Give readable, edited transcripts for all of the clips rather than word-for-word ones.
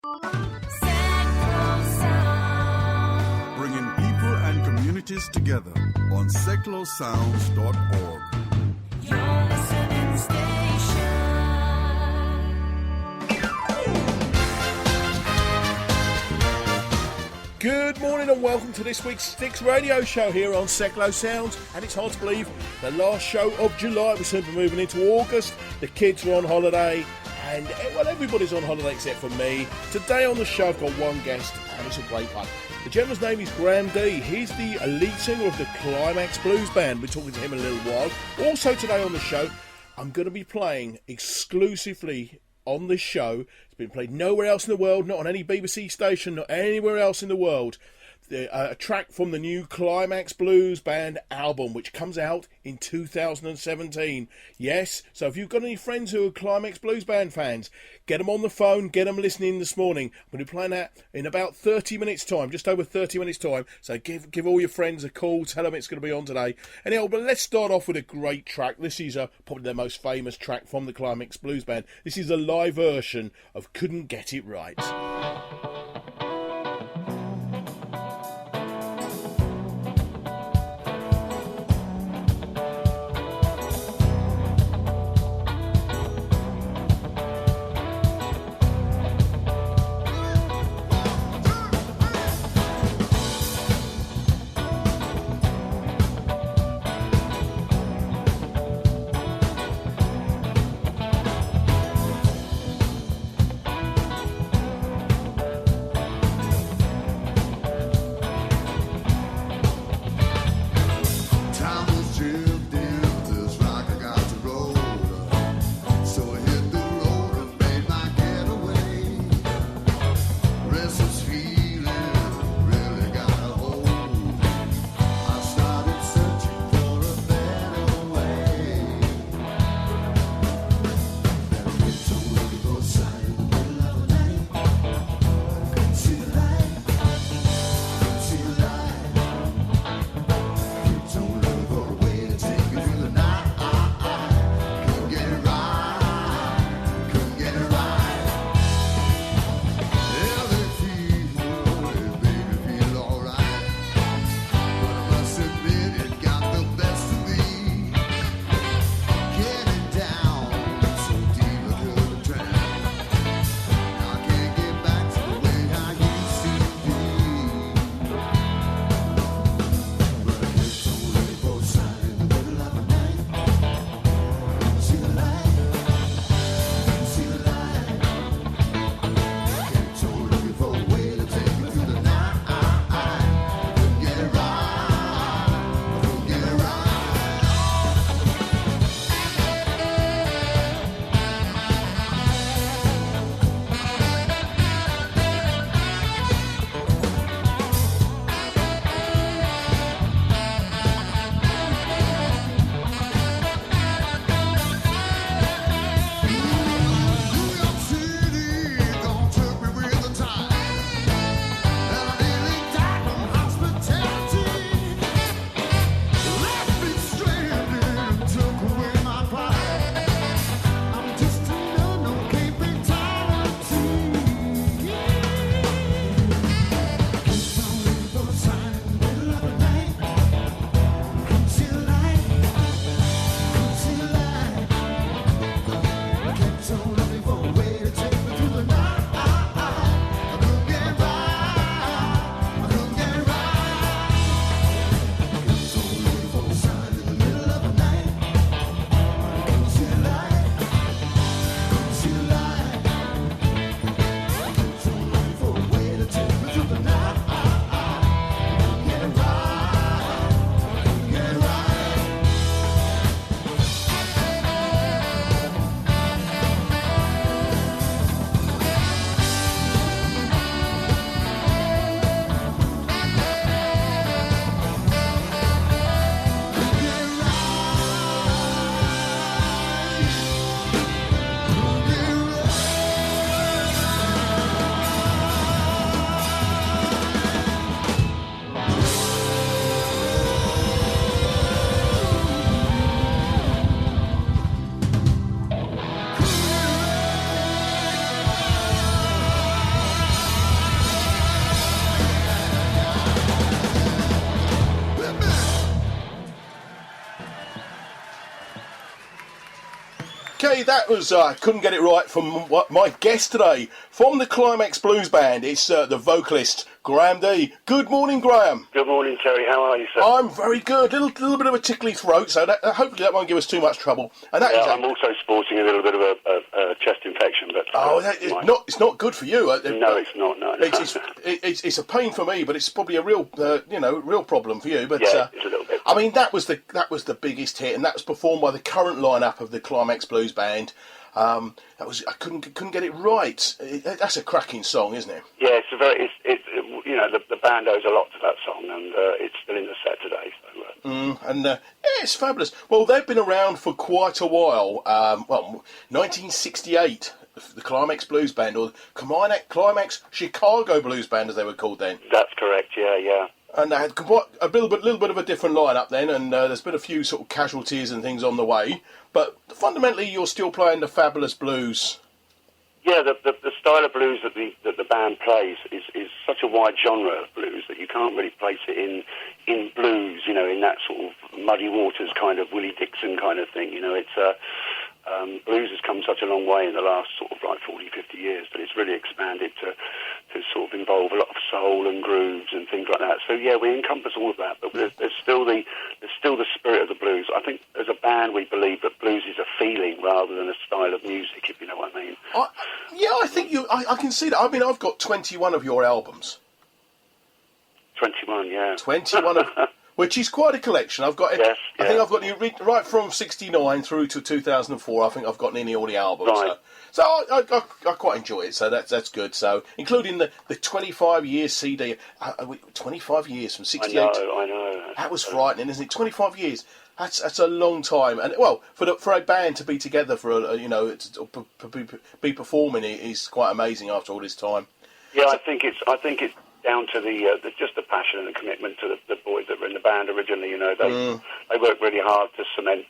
Bringing people and communities together on seclosounds.org. Your listening station. Good morning and welcome to this week's Sticks Radio Show here on Seclo Sounds. And it's hard to believe the last show of July. We're soon moving into August. The kids are on holiday. And, well, everybody's on holiday except for me. Today on the show, I've got one guest, and it's a great one. The gentleman's name is graham-dee. He's the lead singer of the the-climax-blues-band. We're talking to him in a little while. Also today on the show, I'm going to be playing exclusively on this show. It's been played nowhere else in the world, not on any BBC station, not anywhere else in the world. A track from the new Climax Blues Band album, which comes out in 2017. Yes, so if you've got any friends who are Climax Blues Band fans, get them on the phone, get them listening this morning. I'm going to be playing that in about 30 minutes' time, just over 30 minutes' time. So give all your friends a call, tell them it's going to be on today. Anyhow, but let's start off with a great track. This is probably their most famous track from the Climax Blues Band. This is a live version of Couldn't Get It Right. Okay, that was, couldn't get it right from my guest today, from the Climax Blues Band. It's the vocalist, Graham-dee. Good morning, Graham. Good morning, Terry. How are you, sir? I'm very good. Little bit of a tickly throat, so hopefully that won't give us too much trouble. And that is I'm also sporting a little bit of a chest infection, but it's not good for you. No, it's not. No, it's a pain for me, but it's probably a real real problem for you. But yeah, it's a little bit. I mean, that was the biggest hit, and that was performed by the current lineup of the Climax Blues Band. I couldn't get it right. That's a cracking song, isn't it? Yeah, the band owes a lot to that song, and it's still in the set today. So, it's fabulous. Well, they've been around for quite a while. 1968, the Climax Blues Band, or Climax Chicago Blues Band, as they were called then. That's correct. Yeah. And they had quite a little bit of a different lineup then, and there's been a few sort of casualties and things on the way. But fundamentally, you're still playing the fabulous blues. Yeah, the style of blues that the band plays is such a wide genre of blues that you can't really place it in blues, in that sort of muddy waters kind of Willie Dixon kind of thing. It's blues has come such a long way in the last sort of 40, 50 years that it's really expanded to sort of involve a lot of soul and grooves and things like that. So yeah, we encompass all of that, but there's still the spirit of the blues. I think as a band we believe that blues is a feeling rather than a style of music, if you know what I mean. I think I can see that. I mean, I've got 21 of your albums. 21, yeah. 21 of... Which is quite a collection. I've got. Yes, I think I've got right from '69 through to 2004. I think I've got nearly all the albums. Right. So I quite enjoy it. So that's good. So including the 25 year CD. 25 years from '68. I know. That was frightening, isn't it? 25 years. That's a long time. And well, for a band to be together for to be performing it is quite amazing after all this time. Yeah, I think it's down to just the passion and the commitment to the boys that were in the band originally. They worked really hard to cement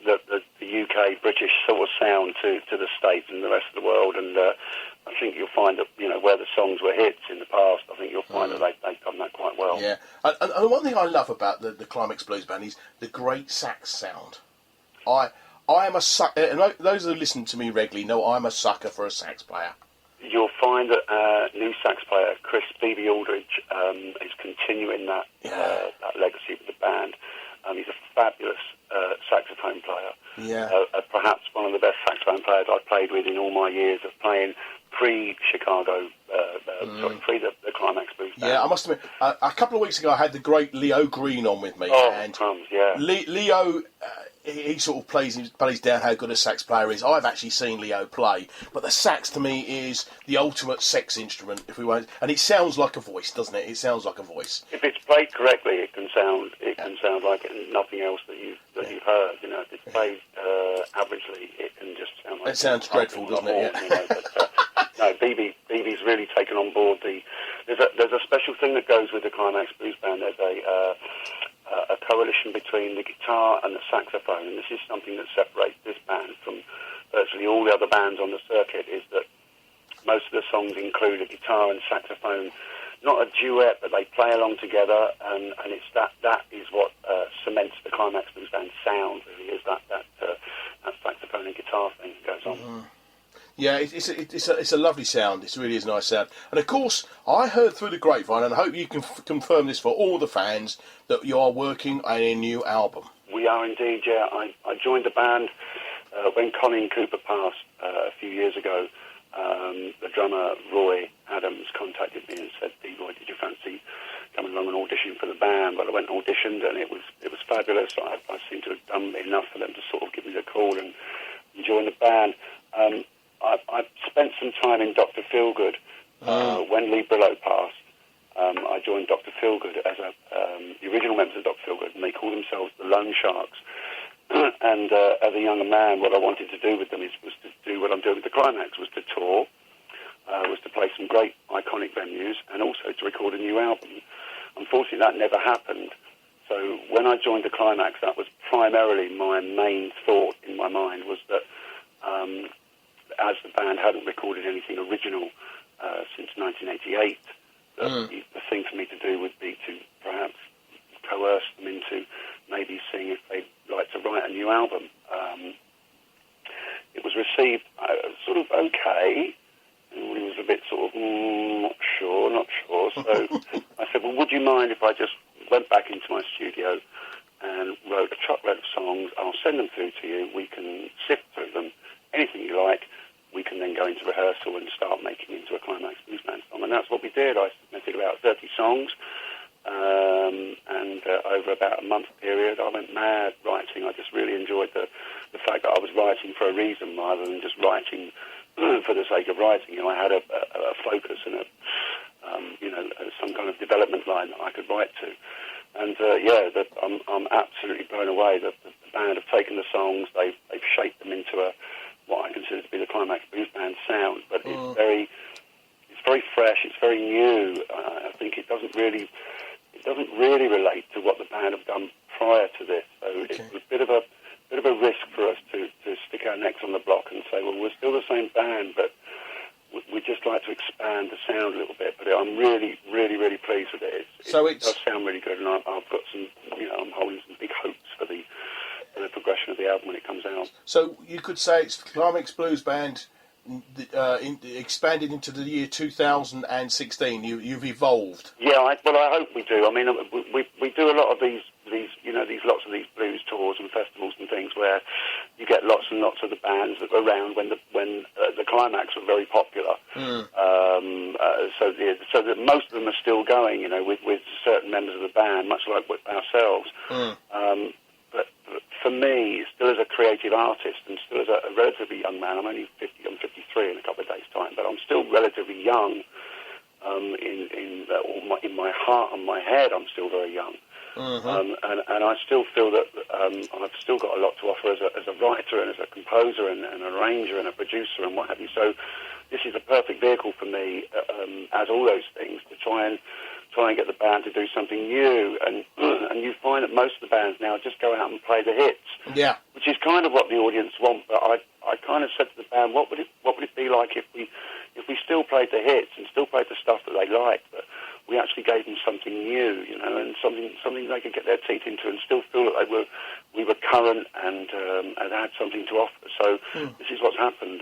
the UK British sort of sound to the States and the rest of the world. And I think you'll find that where the songs were hits in the past, I think you'll find that they've done that quite well. Yeah, and one thing I love about the Climax Blues Band is the great sax sound. I am a sucker, and those who listen to me regularly know I'm a sucker for a sax player. You'll find that new sax player Chris Beebe Aldridge is continuing that legacy of the band. He's a fabulous saxophone player. Yeah. Perhaps one of the best saxophone players I've played with in all my years of playing pre-Chicago, the Climax Blues Band. Yeah, I must admit, a couple of weeks ago I had the great Leo Green on with me. Oh, and crumbs, yeah. Leo... he sort of plays down how good a sax player is. I've actually seen Leo play, but the sax to me is the ultimate sex instrument, if we want. And it sounds like a voice, doesn't it? It sounds like a voice. If it's played correctly, it can sound like nothing else that you've heard. If it's played averagely, it can just sound like. It sounds dreadful, doesn't it? No, BB's really taken on board there's a special thing that goes with the Climax Blues Band. There's a coalition between the guitar and the saxophone, and this is something that separates this band from virtually all the other bands on the circuit, is that most of the songs include a guitar and saxophone, not a duet, but they play along together, and it's that is what cements the Climax Blues Band sound, really, is that saxophone and guitar thing that goes on. Mm-hmm. Yeah, it's a lovely sound. It really is a nice sound. And of course, I heard through the grapevine, and I hope you can confirm this for all the fans, that you are working on a new album. We are indeed, yeah. I joined the band when Colin Cooper passed a few years ago. The drummer Roy Adams contacted me and said, "D-Boy, did you fancy coming along and auditioning for the band?" Well, I went and auditioned, and it was fabulous. I seemed to have done enough for them to sort of give me the call and join the band. I spent some time in Dr. Feelgood when Lee Brillo passed. I joined Dr. Feelgood as the original members of Dr. Feelgood, and they call themselves the Loan Sharks. And as a younger man, what I wanted to do with them was to do what I'm doing with the Climax, was to tour, was to play some great iconic venues, and also to record a new album. Unfortunately, that never happened. So when I joined the Climax, that was primarily my main thought in my mind, was that as the band hadn't recorded anything original since 1988, the thing for me to do would be to perhaps coerce them into maybe seeing if they'd like to write a new album. received sort of okay. Everybody was a bit sort of, not sure. So I said, well, would you mind if I just went back into my studio and wrote a truckload of songs? I'll send them through to you. We can sift through them. Anything you like, we can then go into rehearsal and start making into a Climax Blues Band song. And that's what we did. I submitted about 30 songs. And over about a month period, I went mad writing. I just really enjoyed the fact that I was writing for a reason rather than just writing for the sake of writing. You know, I had a focus and some kind of development line that I could write to. And I'm absolutely blown away that the band have taken the songs, they've shaped them into what I consider to be the Climax Blues Band sound. But it's very fresh. It's very new. I think it doesn't really relate to what the band have done prior to this. So it's a bit of a risk for us to stick our necks on the block and say, well, we're still the same band, but we'd just like to expand the sound a little bit. But I'm really, really, really pleased with it. It does sound really good, and I've got some, I'm holding some big hopes for the progression of the album when it comes out. So you could say it's Climax Blues Band expanded into the year 2016. You've evolved. Yeah, I hope we do. I mean, we do a lot of these lots of these blues tours and festivals and things where you get lots and lots of the bands that were around when the Climax were very popular. So that most of them are still going, with certain members of the band, much like with ourselves. But for me, still as a creative artist and still as a relatively young man, I'm 53 in a couple of days' time, but I'm still relatively young. In my heart and my head, I'm still very young. And I still feel that I've still got a lot to offer as a writer and as a composer and an arranger and a producer and what have you. So this is a perfect vehicle for me, as all those things, to try and get the band to do something new. And you find that most of the bands now just go out and play the hits, which is kind of what the audience want. But I kind of said to the band, what would it be like if we still played the hits and still played the stuff that they liked, but we actually gave them something new, and something they could get their teeth into and still feel that we were current and had something to offer. So this is what's happened.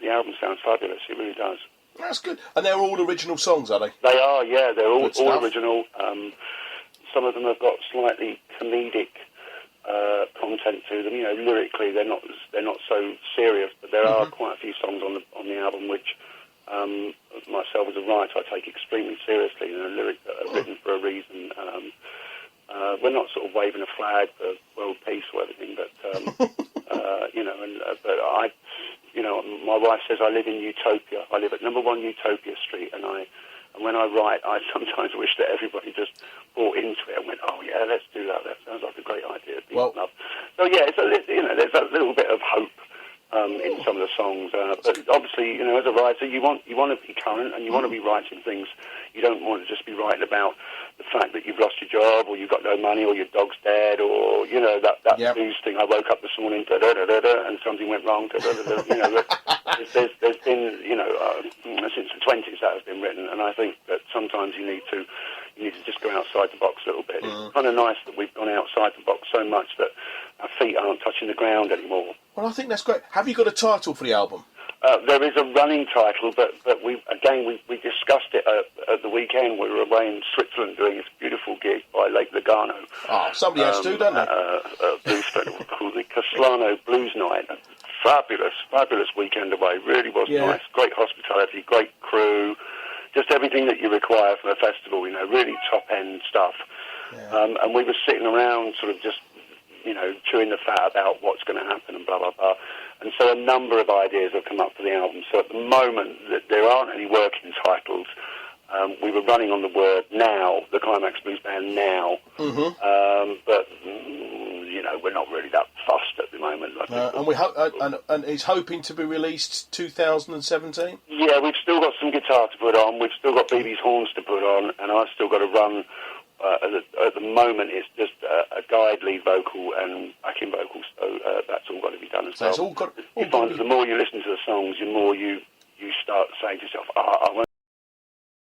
The album sounds fabulous. It really does. That's good. And they're all original songs, are they? They are, yeah. They're all original. Some of them have got slightly comedic content to them. Lyrically, they're not so serious, but there are quite a few songs on the album which myself as a writer I take extremely seriously. Lyrics that are written for a reason. We're not sort of waving a flag for world peace or anything, but but I, my wife says I live in Utopia. I live at number 1 Utopia Street, and when I write, I sometimes wish that everybody just bought into it and went, oh yeah, let's do that. That sounds like a great idea. So yeah, it's there's a little bit of hope in some of the songs, but obviously, as a writer, you want to be current and you want to be writing things. You don't want to just be writing about the fact that you've lost your job or you've got no money or your dog's dead or that blues thing. I woke up this morning and something went wrong. There's been since the 20s that has been written, and I think that sometimes you need to just go outside the box a little bit. It's kind of nice that we've gone outside the box so much that our feet aren't touching the ground anymore. Well, I think that's great. Have you got a title for the album? There is a running title, but we discussed it at the weekend. We were away in Switzerland doing this beautiful gig by Lake Lugano. Oh, somebody has to, don't they? A blues festival called the Caslano Blues Night. Fabulous weekend away. Really was nice. Great hospitality, great crew, just everything that you require from a festival. Really top end stuff. Yeah. And we were sitting around, sort of just chewing the fat about what's going to happen and blah blah blah. And so a number of ideas have come up for the album. So at the moment, there aren't any working titles. We were running on the word now, the Climax Blues Band now. But we're not really that fussed at the moment. And we and it's hoping to be released 2017. Yeah, we've still got some guitar to put on. We've still got BB's horns to put on, and I've still got to run. At the moment, it's just a guide lead vocal and backing vocals, so that's all got to be done as well. It's all got. You find that the more you listen to the songs, the more you start saying to yourself, I want